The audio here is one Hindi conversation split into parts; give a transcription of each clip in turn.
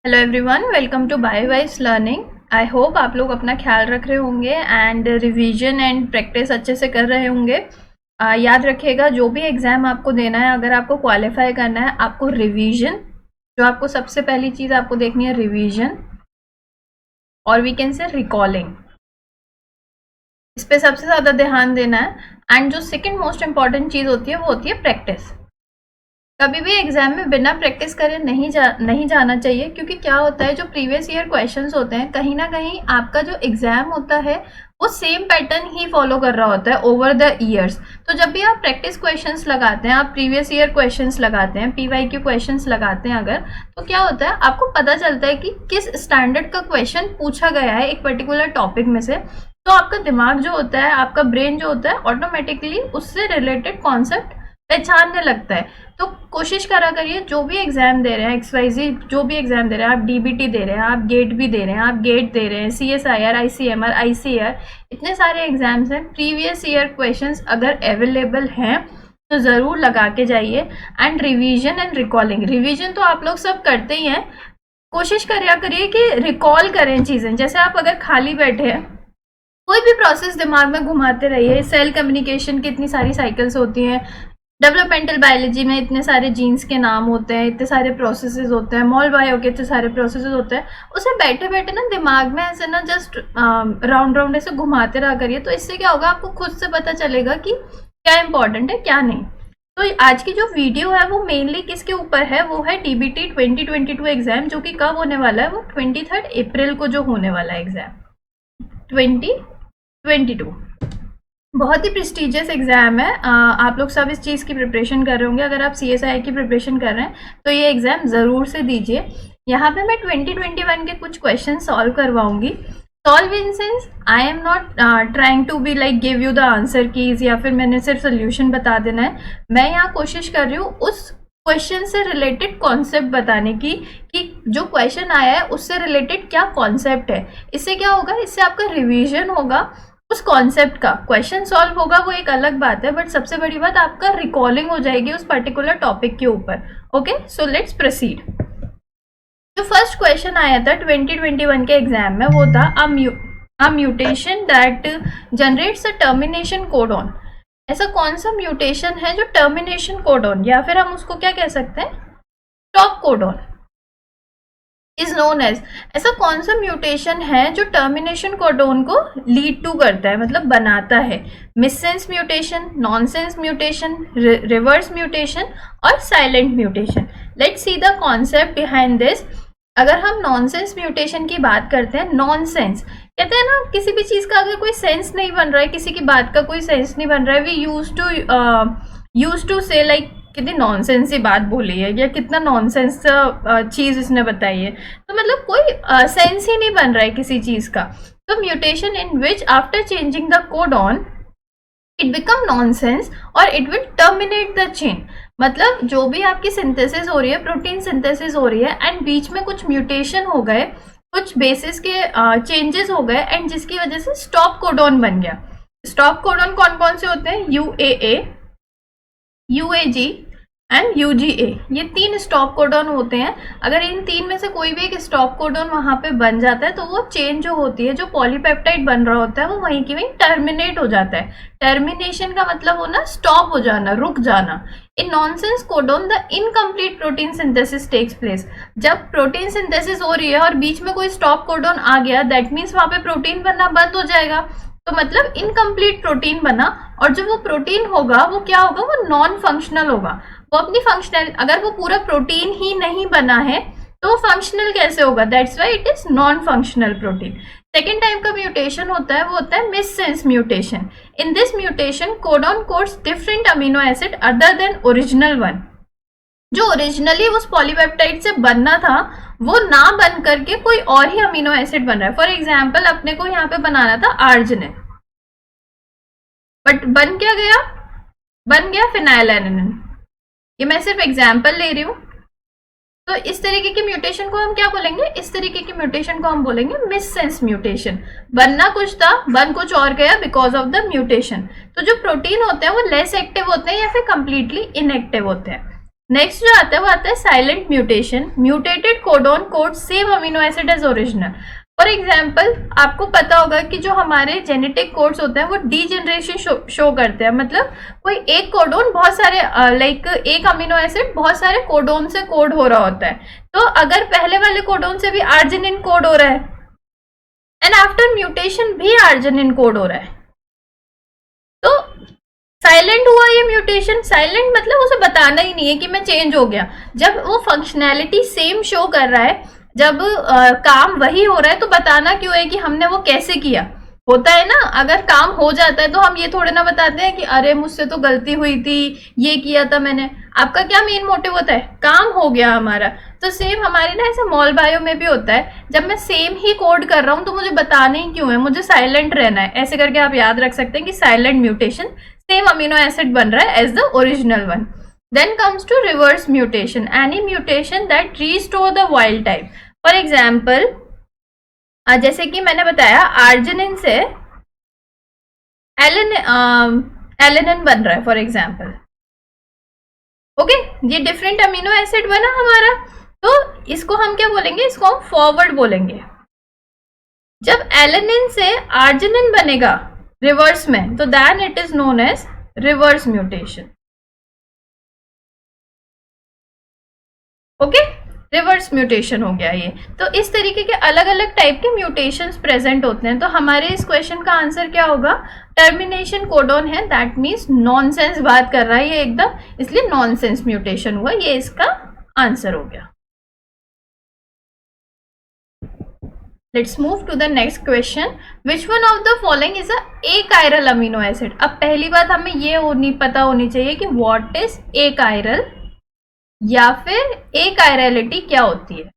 Hello everyone, welcome to Biowise learning. I hope आप लोग अपना ख्याल रख रहे होंगे एंड रिवीजन एंड प्रैक्टिस अच्छे से कर रहे होंगे। याद रखिएगा, जो भी एग्ज़ाम आपको देना है, अगर आपको क्वालिफाई करना है, आपको रिवीजन, जो आपको सबसे पहली चीज़ आपको देखनी है रिवीजन, और वी कैन से रिकॉलिंग, इस पे सबसे ज़्यादा ध्यान देना है। एंड जो सेकेंड मोस्ट इंपॉर्टेंट चीज़ होती है वो होती है प्रैक्टिस। कभी भी एग्जाम में बिना प्रैक्टिस करे नहीं जाना चाहिए, क्योंकि क्या होता है, जो प्रीवियस ईयर क्वेश्चंस होते हैं, कहीं ना कहीं आपका जो एग्जाम होता है वो सेम पैटर्न ही फॉलो कर रहा होता है ओवर द ईयर्स। तो जब भी आप प्रैक्टिस क्वेश्चंस लगाते हैं, आप प्रीवियस ईयर क्वेश्चंस लगाते हैं, PYQ क्वेश्चंस लगाते हैं अगर, तो क्या होता है, आपको पता चलता है कि किस स्टैंडर्ड का क्वेश्चन पूछा गया है एक पर्टिकुलर टॉपिक में से। तो आपका दिमाग जो होता है, आपका ब्रेन जो होता है, ऑटोमेटिकली उससे रिलेटेड कॉन्सेप्ट पहचानने लगता है। तो कोशिश करा करिए, जो भी एग्जाम दे रहे हैं, XYZ जो भी एग्जाम दे रहे हैं, आप DBT दे रहे हैं, आप गेट भी दे रहे हैं, आप गेट दे रहे हैं, CSIR, ICMR, ICR, इतने सारे एग्जाम्स हैं। प्रीवियस ईयर क्वेश्चंस अगर अवेलेबल हैं तो ज़रूर लगा के जाइए। And revision and recalling, revision तो आप लोग सब करते ही हैं, कोशिश करिए कि रिकॉल करें चीज़ें। जैसे आप अगर खाली बैठे हैं, कोई भी प्रोसेस दिमाग में घुमाते रहिए। सेल कम्युनिकेशन की इतनी सारी साइकिल्स होती हैं, डेवलपमेंटल बायोलॉजी में इतने सारे जीन्स के नाम होते हैं, इतने सारे प्रोसेसेस होते हैं, मॉल बायो के इतने सारे प्रोसेसेस होते हैं। उसे बैठे बैठे ना दिमाग में ऐसे ना जस्ट राउंड राउंड ऐसे घुमाते रहा करिए। तो इससे क्या होगा, आपको खुद से पता चलेगा कि क्या इंपॉर्टेंट है क्या नहीं। तो आज की जो वीडियो है वो मेनली किसके ऊपर है, वो है DBT 2022 एग्जाम, जो कि कब होने वाला है, वो 23 अप्रैल को जो होने वाला है एग्जाम 2022। बहुत ही प्रेस्टिजियस एग्जाम है। आप लोग सब इस चीज़ की प्रिपरेशन कर रहे होंगे। अगर आप CSI की प्रिपरेशन कर रहे हैं तो ये एग्जाम ज़रूर से दीजिए। यहाँ पे मैं 2021 के कुछ क्वेश्चन सॉल्व करवाऊंगी। Solve in sense, I am not trying to be like give you the answer keys, या फिर मैंने सिर्फ सोल्यूशन बता देना है। मैं यहाँ कोशिश कर रही हूँ उस क्वेश्चन से रिलेटेड कॉन्सेप्ट बताने की, कि जो क्वेश्चन आया है उससे रिलेटेड क्या कॉन्सेप्ट है। इससे क्या होगा, इससे आपका रिविजन होगा उस कॉन्सेप्ट का। क्वेश्चन सॉल्व होगा वो एक अलग बात है, बट सबसे बड़ी बात आपका रिकॉलिंग हो जाएगी उस पर्टिकुलर टॉपिक के ऊपर। Okay, so let's proceed. जो फर्स्ट क्वेश्चन आया था 2021 के एग्जाम में, वो था a mutation that generates a termination codon. ऐसा कौन सा म्यूटेशन है जो टर्मिनेशन कोडॉन, या फिर हम उसको क्या कह सकते हैं, stop codon is known as. ऐसा कौन सा म्यूटेशन है जो टर्मिनेशन कोडोन को लीड टू करता है, मतलब बनाता है। Missense mutation, nonsense mutation, reverse mutation और silent mutation. Let's see the concept behind this. अगर हम नॉनसेंस म्यूटेशन की बात करते हैं, नॉनसेंस कहते हैं ना, किसी भी चीज का अगर कोई सेंस नहीं बन रहा है, किसी की बात का कोई सेंस नहीं बन रहा है, वी यूज टू से लाइक कितनी नॉनसेंस ही बात बोली है, या कितना नॉनसेंस चीज इसने बताई है। तो मतलब कोई सेंस ही नहीं बन रहा है किसी चीज का। तो mutation in which after changing the codon it become nonsense और it will terminate the chain. मतलब जो भी आपकी सिंथेसिस हो रही है, प्रोटीन सिंथेसिस हो रही है, एंड बीच में कुछ म्यूटेशन हो गए, कुछ बेसिस के चेंजेस हो गए, एंड जिसकी वजह से स्टॉप कोडॉन बन गया। स्टॉप कोडॉन कौन कौन से होते हैं, UAA, UAG एंड UGA। ये 3 स्टॉप कोडॉन होते हैं। अगर इन 3 में से कोई भी एक स्टॉप कोडॉन वहां पे बन जाता है, तो वो चेन जो होती है, जो पॉलीपेप्टाइड बन रहा होता है, वो वहीं की वहीं टर्मिनेट हो जाता है। टर्मिनेशन का मतलब होना स्टॉप हो जाना, रुक जाना। In nonsense codon the incomplete protein synthesis takes place. जब प्रोटीन सिंथेसिस हो रही है और बीच में कोई स्टॉप कोडॉन आ गया, दैट मीन्स वहां पे प्रोटीन बनना बंद हो जाएगा। तो मतलब इनकम्प्लीट प्रोटीन बना, और जो वो प्रोटीन होगा वो क्या होगा, वो नॉन फंक्शनल होगा। वो अपनी फंक्शनल, अगर वो पूरा प्रोटीन ही नहीं बना है तो वो फंक्शनल कैसे होगा, that's why it is non functional protein. Second type का म्यूटेशन होता है, वो होता है missense mutation. In this mutation codon codes different amino acid other than original one. जो ओरिजिनली उस पॉलीपेप्टाइड से बनना था वो ना बन करके कोई और ही अमीनो एसिड बन रहा है। फॉर एग्जाम्पल, अपने को यहाँ पे बनाना था आर्जिनिन, बट बन क्या गया, बन गया फिनाइलएलानाइन। ये मैं सिर्फ एग्जाम्पल ले रही हूँ। तो इस तरीके के म्यूटेशन को हम क्या बोलेंगे, इस तरीके के म्यूटेशन को हम बोलेंगे मिससेंस म्यूटेशन। बनना कुछ था, बन कुछ और गया बिकॉज ऑफ द म्यूटेशन। तो जो प्रोटीन होते हैं वो लेस एक्टिव होते हैं या फिर कंप्लीटली इनएक्टिव होते हैं। नेक्स्ट जो आता है वो आता है silent mutation, mutated codon code same amino acid as original. For example आपको पता होगा कि जो हमारे जेनेटिक कोड्स होते हैं वो डीजेनरेशन शो करते हैं, मतलब कोई एक कोडोन बहुत सारे लाइक एक अमीनो एसिड बहुत सारे कोडोन से कोड हो रहा होता है। तो अगर पहले वाले कोडोन से भी आर्जिनिन कोड हो रहा है एंड आफ्टर म्यूटेशन भी आर्जिनिन कोड हो रहा है, तो साइलेंट हुआ ये म्यूटेशन। साइलेंट मतलब उसे बताना ही नहीं है कि मैं चेंज हो गया। जब वो फंक्शनैलिटी सेम शो कर रहा है, जब काम वही हो रहा है, तो बताना क्यों है कि हमने वो कैसे किया। होता है ना, अगर काम हो जाता है तो हम ये थोड़े ना बताते हैं कि अरे मुझसे तो गलती हुई थी, ये किया था मैंने। आपका क्या मेन मोटिव होता है, काम हो गया हमारा। तो सेम हमारी ना ऐसे मॉल बायो में भी होता है, जब मैं सेम ही कोड कर रहा हूँ तो मुझे बताना ही क्यों है, मुझे साइलेंट रहना है। ऐसे करके आप याद रख सकते हैं कि silent mutation, same amino acid बन रहा है as the original one. Then comes to reverse mutation, any mutation that restore the wild type. For example जैसे कि मैंने बताया आर्जिनिन से एलेनिन बन रहा है फॉर एग्जाम्पल। ओके, ये डिफरेंट अमीनो एसिड बना हमारा, तो इसको हम क्या बोलेंगे, इसको हम फॉरवर्ड बोलेंगे। जब एलेनिन से आर्जिनिन बनेगा रिवर्स में, तो then it is known as reverse mutation. Okay, reverse mutation हो गया ये। तो इस तरीके के अलग अलग टाइप के म्यूटेशंस प्रेजेंट होते हैं। तो हमारे इस क्वेश्चन का आंसर क्या होगा, टर्मिनेशन कोडोन है, दैट मीन्स नॉनसेंस बात कर रहा है ये एकदम, इसलिए नॉनसेंस म्यूटेशन हुआ, ये इसका आंसर हो गया। Let's move to the next question, which one of the following is a achiral amino acid. अब पहली बात हमें ये पता होनी चाहिए कि व्हाट इज एकाइरल या फिर एकाइरलिटी क्या होती है,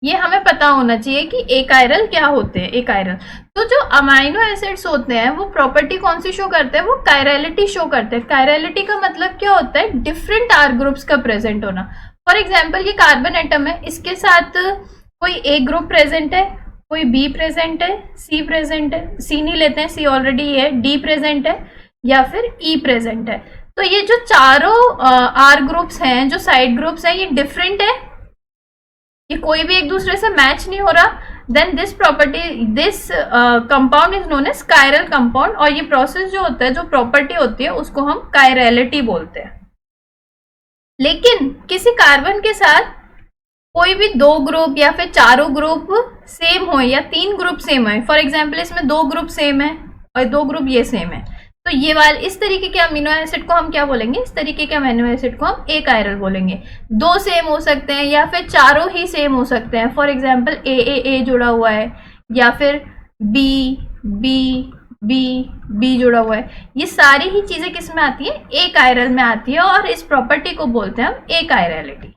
ये हमें पता होना चाहिए कि एकाइरल क्या होते हैं। एकाइरल तो जो अमाइनो एसिड्स होते हैं वो प्रॉपर्टी कौन सी शो करते हैं, वो कायरलिटी शो करते हैं। कायरलिटी का मतलब क्या होता है, डिफरेंट आर ग्रुप्स का प्रेजेंट होना। फॉर एग्जाम्पल ये कार्बन एटम है, इसके साथ कोई ए ग्रुप प्रेजेंट है, कोई बी प्रेजेंट है, सी प्रेजेंट है, सी नहीं लेते हैं, सी ऑलरेडी है, डी प्रेजेंट है या फिर ई प्रेजेंट है। तो ये जो चारों आर ग्रुप्स हैं, जो साइड ग्रुप्स हैं, ये डिफरेंट है, ये कोई भी एक दूसरे से मैच नहीं हो रहा। Then this property, this compound is known as chiral compound. और ये प्रोसेस जो होता है, जो प्रॉपर्टी होती है, उसको हम कायरलिटी बोलते हैं। लेकिन किसी कार्बन के साथ कोई भी दो ग्रुप या फिर चारों ग्रुप सेम हो या तीन ग्रुप सेम है, फॉर एग्जाम्पल इसमें दो ग्रुप सेम है और दो ग्रुप ये सेम है, तो ये वाले इस तरीके के अमीनो एसिड को हम क्या बोलेंगे, इस तरीके के अमीनो एसिड को हम एकाइरल बोलेंगे। दो सेम हो सकते हैं या फिर चारों ही सेम हो सकते हैं। फॉर एग्जांपल ए जुड़ा हुआ है या फिर बी बी बी बी जुड़ा हुआ है, ये सारी ही चीजें किस में आती है, एकाइरल में आती है, और इस प्रॉपर्टी को बोलते हैं हम एकाइरलिटी।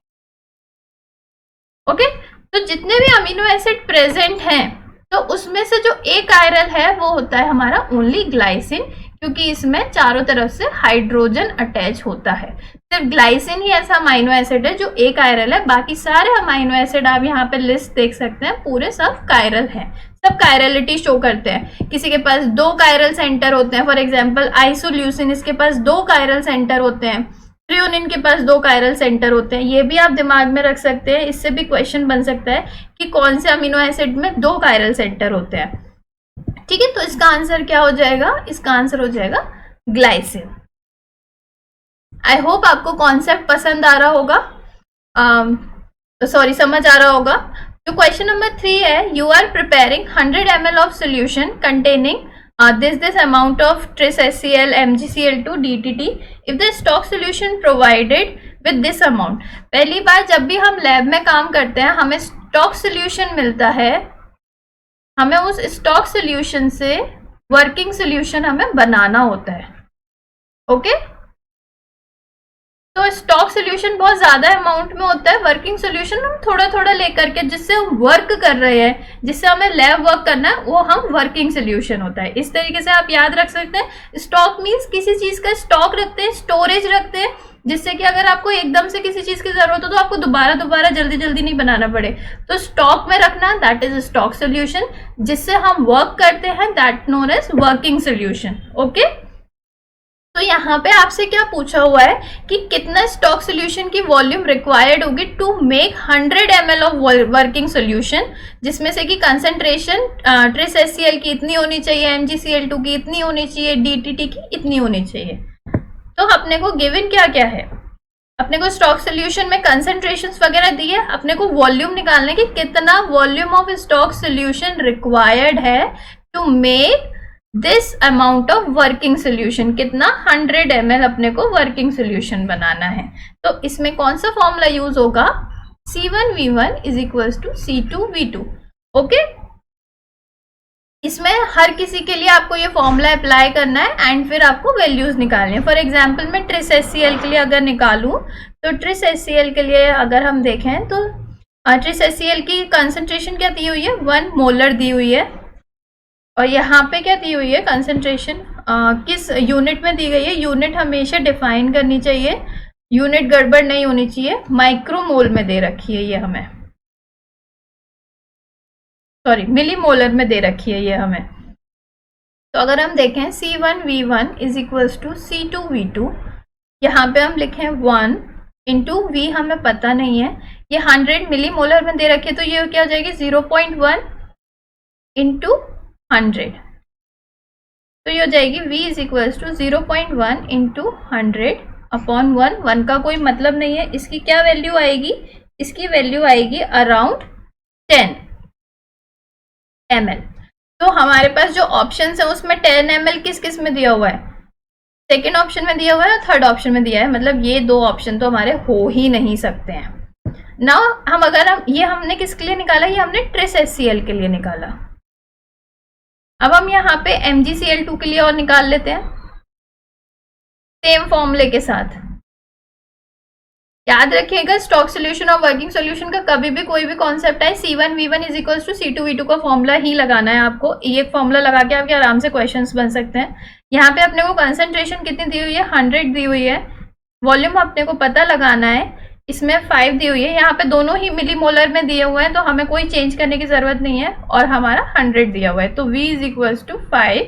ओके, तो जितने भी अमीनो एसिड प्रेजेंट हैं, तो उसमें से जो एकाइरल है वो होता है हमारा ओनली ग्लाइसिन, क्योंकि इसमें चारों तरफ से हाइड्रोजन अटैच होता है। सिर्फ ग्लाइसिन ही ऐसा अमाइनो एसिड है जो एक कायरल है, बाकी सारे अमाइनो एसिड आप यहाँ पे लिस्ट देख सकते हैं, पूरे सब कायरल हैं, सब कायरलिटी शो करते हैं। किसी के पास दो कायरल सेंटर होते हैं, फॉर एग्जांपल आइसोल्यूसिन, इसके पास दो कायरल सेंटर होते हैं, थ्रियोनिन के पास दो कायरल सेंटर होते हैं। ये भी आप दिमाग में रख सकते हैं, इससे भी क्वेश्चन बन सकता है कि कौन से अमीनो एसिड में दो कायरल सेंटर होते हैं। ठीक है, तो इसका आंसर क्या हो जाएगा, इसका आंसर हो जाएगा ग्लाइसिन। आई होप आपको कॉन्सेप्ट पसंद आ रहा होगा, सॉरी समझ आ रहा होगा। तो क्वेश्चन नंबर 3 है, you are preparing 100 ml of solution containing this amount of tris HCl MgCl2 DTT if the stock solution provided with this amount। पहली बार जब भी हम लैब में काम करते हैं, हमें स्टॉक सोल्यूशन मिलता है, हमें उस स्टॉक सोल्यूशन से वर्किंग सोल्यूशन हमें बनाना होता है। ओके, तो स्टॉक सोल्यूशन बहुत ज्यादा अमाउंट में होता है, वर्किंग सोल्यूशन हम थोड़ा थोड़ा लेकर के जिससे हम वर्क कर रहे हैं, जिससे हमें लैब वर्क करना है, वो हम वर्किंग सोल्यूशन होता है। इस तरीके से आप याद रख सकते हैं। स्टॉक मीन्स किसी चीज का स्टॉक रखते हैं, स्टोरेज रखते हैं, जिससे कि अगर आपको एकदम से किसी चीज की जरूरत हो तो आपको दोबारा जल्दी जल्दी नहीं बनाना पड़े। तो स्टॉक में रखना, दैट इज स्टॉक सोल्यूशन, जिससे हम वर्क करते हैं, that known as working solution. Okay, तो यहाँ पे आपसे क्या पूछा हुआ है कि कितना स्टॉक सोल्यूशन की वॉल्यूम रिक्वायर्ड होगी to make 100 ml of working solution, जिसमें से कि कंसंट्रेशन ट्रिस HCl की इतनी होनी चाहिए, MgCl2 की इतनी होनी चाहिए, DTT की इतनी होनी चाहिए। तो अपने को गिवन क्या क्या है, अपने को स्टॉक सोल्यूशन में कंसंट्रेशंस वगैरह दी है, अपने को वॉल्यूम निकालने की कितना volume of stock solution required है to make this amount of working solution, कितना 100 ml अपने को वर्किंग सोल्यूशन बनाना है। तो इसमें कौन सा फॉर्मूला यूज होगा, C1V1 is equals to C2V2। Okay, इसमें हर किसी के लिए आपको ये फॉर्मूला अप्लाई करना है एंड फिर आपको वैल्यूज निकालनी है। फॉर एग्जांपल मैं ट्रिस HCl के लिए अगर निकालूं तो ट्रिस HCl के लिए अगर हम देखें तो ट्रिस HCl की कंसंट्रेशन क्या दी हुई है, 1 मोलर दी हुई है, और यहाँ पे क्या दी हुई है कंसंट्रेशन, किस यूनिट में दी गई है, यूनिट हमेशा डिफाइन करनी चाहिए, यूनिट गड़बड़ नहीं होनी चाहिए, माइक्रोमोल में दे रखी है ये हमें, सॉरी मिली मोलर में दे रखी है ये हमें। तो अगर हम देखें C1V1 is equals to C2V2, यहाँ पे हम लिखें 1 इंटू V हमें पता नहीं है, ये 100 मिली मोलर में दे रखी है, तो ये क्या हो जाएगी 0.1 इंटू 100, तो ये हो जाएगी V is equals to 0.1 into 100 upon 1 का कोई मतलब नहीं है, इसकी क्या वैल्यू आएगी, इसकी वैल्यू आएगी अराउंड 10 ml। तो हमारे पास जो ऑप्शन है उसमें 10 ml किस किस में दिया हुआ है, सेकेंड ऑप्शन में दिया हुआ है, थर्ड ऑप्शन में दिया है, मतलब ये दो ऑप्शन तो हमारे हो ही नहीं सकते हैं ना। हम ये हमने किसके लिए निकाला, ये हमने ट्रिस HCl के लिए निकाला। अब हम यहाँ पे MgCl2 के लिए और निकाल लेते हैं सेम फॉर्मूले के साथ। याद रखिएगा स्टॉक सोल्यूशन और वर्किंग सोल्यूशन का कभी भी कोई भी कॉन्सेप्ट है C1V1 is equals to C2V2 का फॉर्मूला ही लगाना है आपको, ये फॉर्मूला लगा के आपके आराम से क्वेश्चंस बन सकते हैं। यहाँ पे अपने को कंसंट्रेशन कितनी दी हुई है, 100 दी हुई है, वॉल्यूम अपने को पता लगाना है, इसमें 5 दी हुई है, यहाँ पे दोनों ही मिली मोलर में दिए हुए हैं तो हमें कोई चेंज करने की जरूरत नहीं है, और हमारा 100 दिया हुआ है, तो V is equals to 5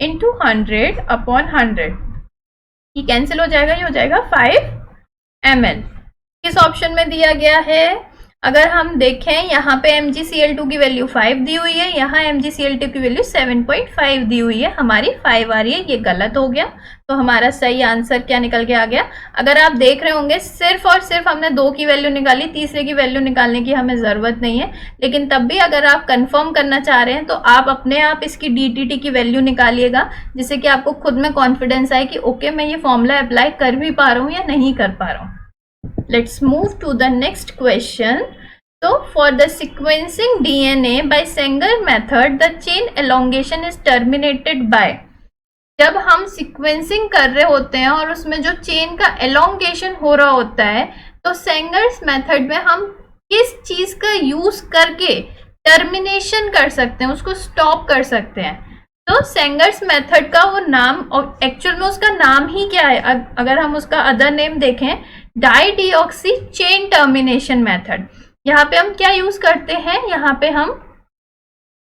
into 100 upon 100, ये कैंसिल हो जाएगा, ये हो जाएगा 5 ml। किस ऑप्शन में दिया गया है, अगर हम देखें यहाँ पे MgCl2 की वैल्यू 5 दी हुई है, यहाँ MgCl2 की वैल्यू 7.5 दी हुई है, हमारी 5 आ रही है, ये गलत हो गया, तो हमारा सही आंसर क्या निकल के आ गया। अगर आप देख रहे होंगे सिर्फ और सिर्फ हमने 2 की वैल्यू निकाली, तीसरे की वैल्यू निकालने की हमें जरूरत नहीं है, लेकिन तब भी अगर आप कंफर्म करना चाह रहे हैं तो आप अपने आप इसकी DTT की वैल्यू निकालिएगा, जिससे कि आपको खुद में कॉन्फिडेंस आए कि ओके मैं ये फॉर्मूला अप्लाई कर भी पा रहा हूँ या नहीं कर पा रहा हूँ। Let's move to the next question. So for the sequencing DNA by Sanger method, the chain elongation is terminated by, जब हम सीक्वेंसिंग कर रहे होते हैं और उसमें जो चेन का एलोंगेशन हो रहा होता है, तो सेंगर्स मेथड में हम किस चीज का यूज करके टर्मिनेशन कर सकते हैं, उसको स्टॉप कर सकते हैं। तो सेंगर्स मेथड का वो नाम, और एक्चुअल में उसका नाम ही क्या है, अगर हम उसका अदर नेम देखें, डाइडिऑक्सी चेन टर्मिनेशन मेथड। यहाँ पे हम क्या यूज करते हैं, यहाँ पे हम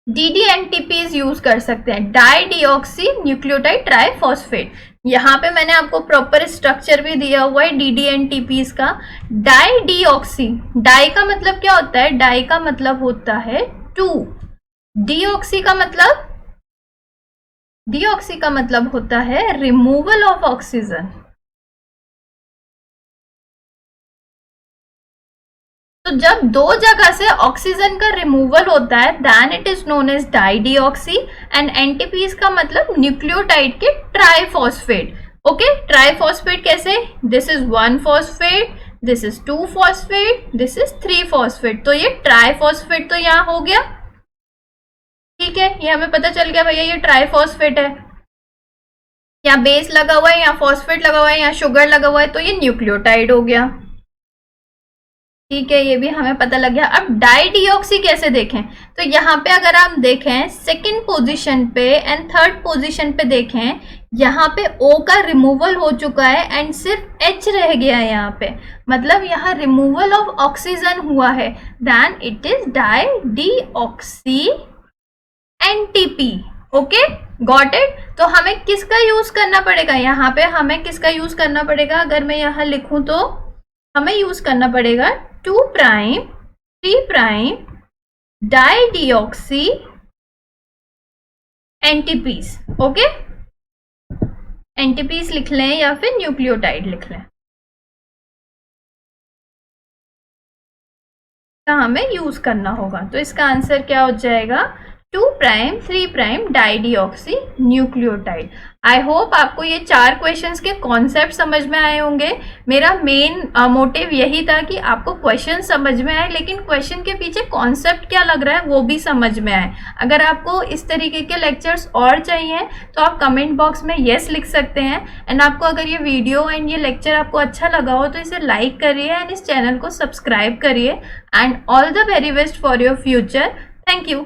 DDNTPs यूज कर सकते हैं, डाइडिऑक्सी न्यूक्लियोटाइड ट्राइफॉस्फेट। यहाँ पे मैंने आपको प्रॉपर स्ट्रक्चर भी दिया हुआ है DDNTPs का। डाइडिऑक्सी, डाई का मतलब क्या होता है, डाई का मतलब होता है 2, डीऑक्सी का मतलब होता है रिमूवल ऑफ ऑक्सीजन। तो जब 2 जगह से ऑक्सीजन का रिमूवल होता है then it is known as dideoxy, and NTPs का मतलब न्यूक्लियोटाइड के ट्राइफॉस्फेट। ओके, ट्राइफॉस्फेट कैसे, this is 1 phosphate, this is 2 phosphate, this is 3 phosphate, तो ये ट्राइफॉस्फेट तो यहाँ हो गया, ठीक है, ये हमें पता चल गया भैया ये ट्राइफॉस्फेट है, यहाँ बेस लगा हुआ है, यहाँ फॉस्फेट लगा हुआ है, यहाँ शुगर लगा हुआ है, तो ये न्यूक्लियोटाइड हो गया, ठीक है, ये भी हमें पता लग गया। अब डाइडिऑक्सी कैसे देखें, तो यहाँ पे अगर आप देखें सेकंड पोजीशन पे एंड थर्ड पोजीशन पे देखें, यहाँ पे O का रिमूवल हो चुका है एंड सिर्फ H रह गया है यहाँ पे, मतलब यहाँ रिमूवल ऑफ ऑक्सीजन हुआ है, then it is dideoxy NTP. Okay, got it. तो हमें किसका यूज करना पड़ेगा, यहाँ पे हमें किसका यूज करना पड़ेगा, अगर मैं यहाँ लिखूं तो हमें यूज करना पड़ेगा 2 प्राइम 3 प्राइम डाइडिऑक्सी एंटीपीस। ओके, एंटीपीस लिख लें या फिर न्यूक्लियोटाइड लिख लें, तो हमें यूज करना होगा। तो इसका आंसर क्या हो जाएगा, 2 prime 3 prime dideoxy nucleotide. I hope आपको ये 4 क्वेश्चंस के कॉन्सेप्ट समझ में आए होंगे। मेरा मेन मोटिव यही था कि आपको क्वेश्चन समझ में आए, लेकिन क्वेश्चन के पीछे कॉन्सेप्ट क्या लग रहा है वो भी समझ में आए। अगर आपको इस तरीके के लेक्चर्स और चाहिए तो आप कमेंट बॉक्स में येस लिख सकते हैं। एंड आपको अगर ये वीडियो एंड ये लेक्चर आपको अच्छा लगा हो तो इसे लाइक करिए एंड इस चैनल को सब्सक्राइब करिए। And all the very best for your future. Thank you.